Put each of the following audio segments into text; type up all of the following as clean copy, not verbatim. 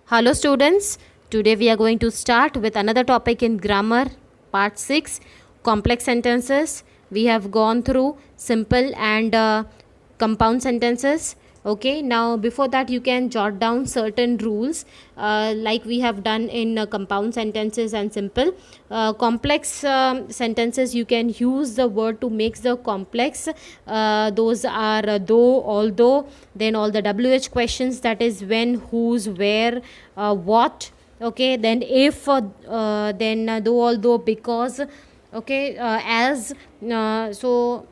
Hello students, today we are going to start with another topic in grammar, part 6, complex sentences. We have gone through simple and compound sentences. Okay, now before that you can jot down certain rules like we have done in compound sentences and simple. Complex sentences, you can use the word to make the complex. Those are though, although, then all the WH questions, that is when, whose, where, what. Okay, then if, then though, although, because. Okay, as. So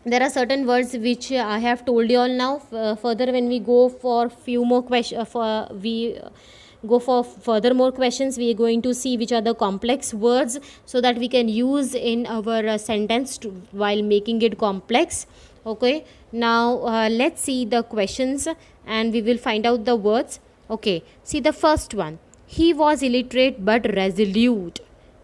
there are certain words which I have told you all now. Further, when we go for few more questions, go for further more questions, we are going to see which are the complex words so that we can use in our sentence while making it complex. Okay, now let's see the questions and we will find out the words. Okay, see the first one. He was illiterate but resolute.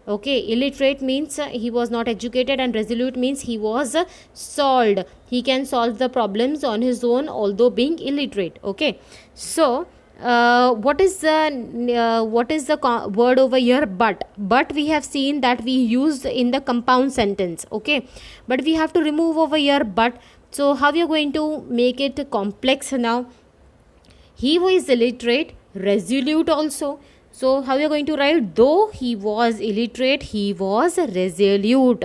Okay, illiterate means he was not educated, and resolute means he was solved. He can solve the problems on his own although being illiterate. Okay, so what is the word over here? But we have seen that we used in the compound sentence. Okay, but we have to remove over here but. So how we are going to make it complex now? He was illiterate, resolute also. So how we are going to write? Though he was illiterate, he was resolute.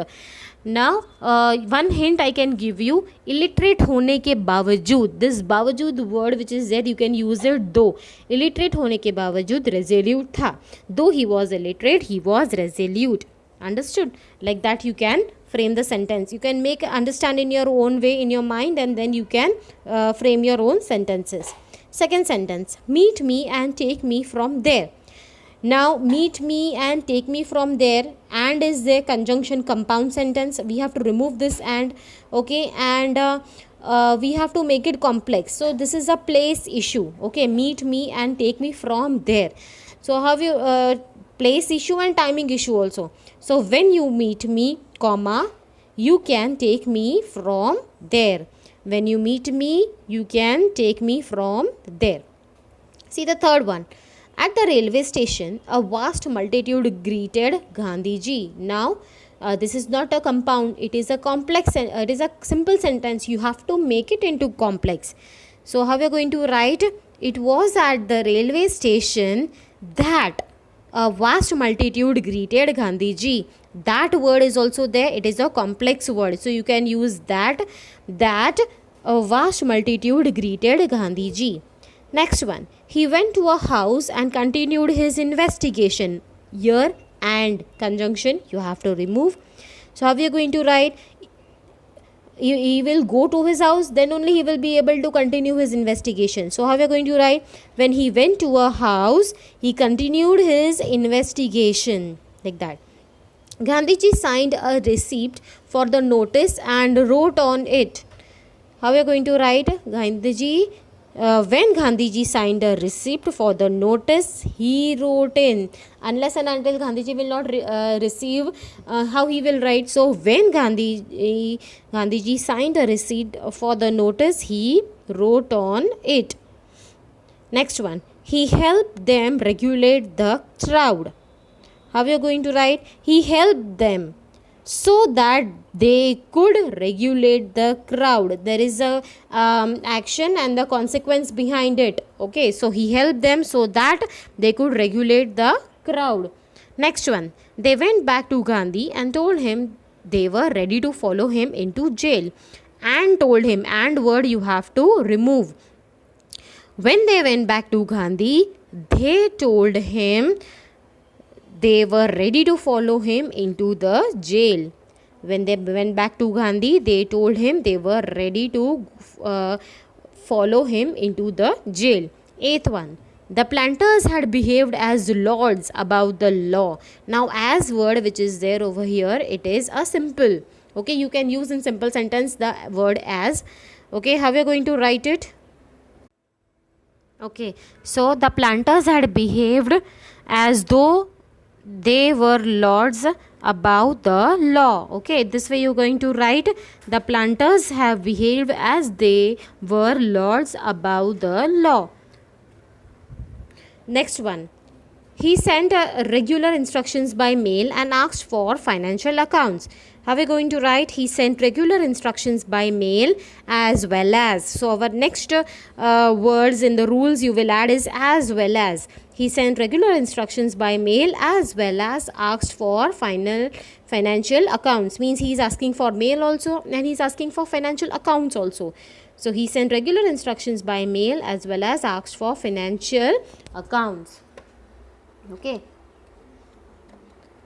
Now one hint I can give you. Illiterate होने के बावजूद, this बावजूद word which is there, you can use it though. Illiterate होने के बावजूद resolute था. Though he was illiterate, he was resolute. Understood? Like that you can frame the sentence. You can make understand in your own way in your mind, and then you can frame your own sentences. Second sentence. Meet me and take me from there. Now meet me and take me from there, and is there conjunction compound sentence. We have to remove this and. Okay, and we have to make it complex. So this is a place issue. Okay, meet me and take me from there. So how you place issue and timing issue also. So when you meet me, comma, you can take me from there. When you meet me, you can take me from there. See the third one. At the railway station, a vast multitude greeted Gandhiji. Now, this is not a compound. It is a complex. It is a simple sentence. You have to make it into complex. So, how we are going to write? It was at the railway station that a vast multitude greeted Gandhiji. That word is also there. It is a complex word. So, you can use that. That a vast multitude greeted Gandhiji. Next one. He went to a house and continued his investigation. Here and conjunction you have to remove. So how we are going to write? He will go to his house, then only he will be able to continue his investigation. So how we are going to write? When he went to a house, he continued his investigation. Like that. Gandhiji signed a receipt for the notice and wrote on it. How we are going to write? Gandhiji. When Gandhiji signed a receipt for the notice, he wrote in. Unless and until Gandhiji will not receive, how he will write? So when Gandhiji signed a receipt for the notice, he wrote on it. Next one. He helped them regulate the crowd. How we are going to write? He helped them so that they could regulate the crowd. There is a action and the consequence behind it. Okay, so he helped them so that they could regulate the crowd. Next one. They went back to Gandhi and told him they were ready to follow him into jail. And told him, and word you have to remove. When they went back to Gandhi, they told him they were ready to follow him into the jail. When they went back to Gandhi, they told him they were ready to follow him into the jail. Eighth one. The planters had behaved as lords about the law. Now, as word which is there over here, it is a simple. Okay, you can use in simple sentence the word as. Okay, how we are going to write it? Okay, so the planters had behaved as though they were lords about the law. Okay, this way you're going to write, the planters have behaved as they were lords about the law. Next one. He sent regular instructions by mail and asked for financial accounts. How are we going to write? He sent regular instructions by mail as well as. So our next words in the rules you will add is as well as. He sent regular instructions by mail as well as asked for financial accounts. Means he is asking for mail also and he is asking for financial accounts also. So he sent regular instructions by mail as well as asked for financial accounts. Okay,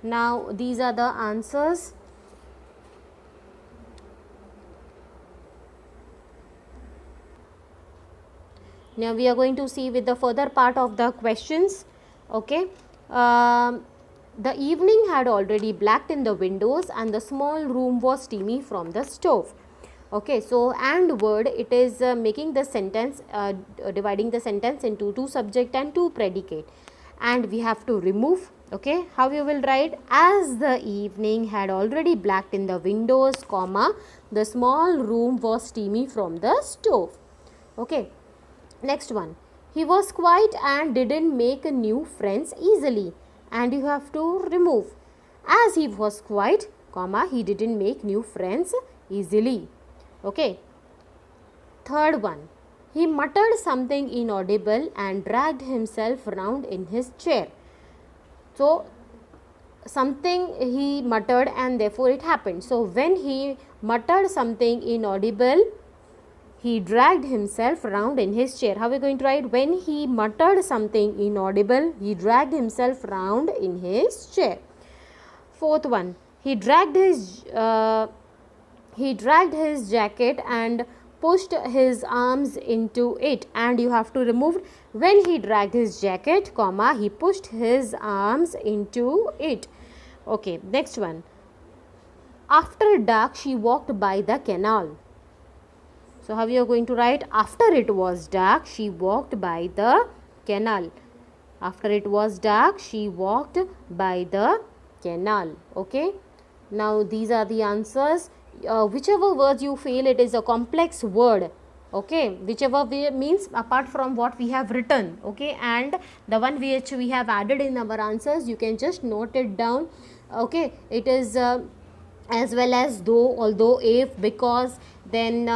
now these are the answers. Now we are going to see with the further part of the questions. Okay, the evening had already blacked in the windows and the small room was steamy from the stove. Okay, so and word, it is making the sentence, dividing the sentence into two subject and two predicate, and we have to remove. Okay, how you will write? As the evening had already blacked in the windows, comma, the small room was steamy from the stove. Okay, next one. He was quiet and didn't make new friends easily, and you have to remove. As he was quiet, comma, he didn't make new friends easily. Okay. Third one. He muttered something inaudible and dragged himself round in his chair. So something he muttered and therefore it happened. So when he muttered something inaudible, he dragged himself round in his chair. How are we going to write? When he muttered something inaudible, he dragged himself round in his chair. Fourth one. He dragged his jacket and pushed his arms into it, and you have to remove when he dragged his jacket, comma, he pushed his arms into it. Okay, next one. After dark she walked by the canal. So how you are going to write? After it was dark she walked by the canal. After it was dark she walked by the canal. Okay, now these are the answers. Whichever words you feel it is a complex word, okay, whichever way means apart from what we have written, okay, and the one which we have added in our answers, you can just note it down. Okay, it is as well as, though, although, if, because, then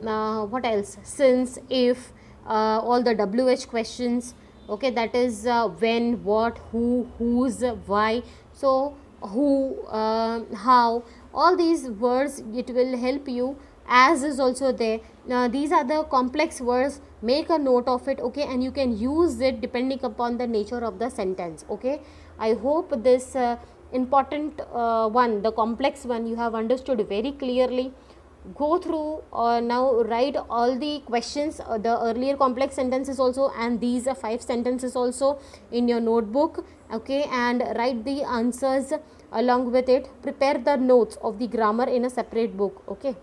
what else, since, if, all the WH questions. Okay, that is when, what, who, whose, why. So who, how, all these words it will help you. As is also there. These are the complex words, make a note of it, okay, and you can use it depending upon the nature of the sentence. Okay, I hope this important one, the complex one, you have understood very clearly. Go through now, write all the questions, the earlier complex sentences also, and these 5 sentences also in your notebook. Okay, and write the answers along with it. Prepare the notes of the grammar in a separate book. Okay.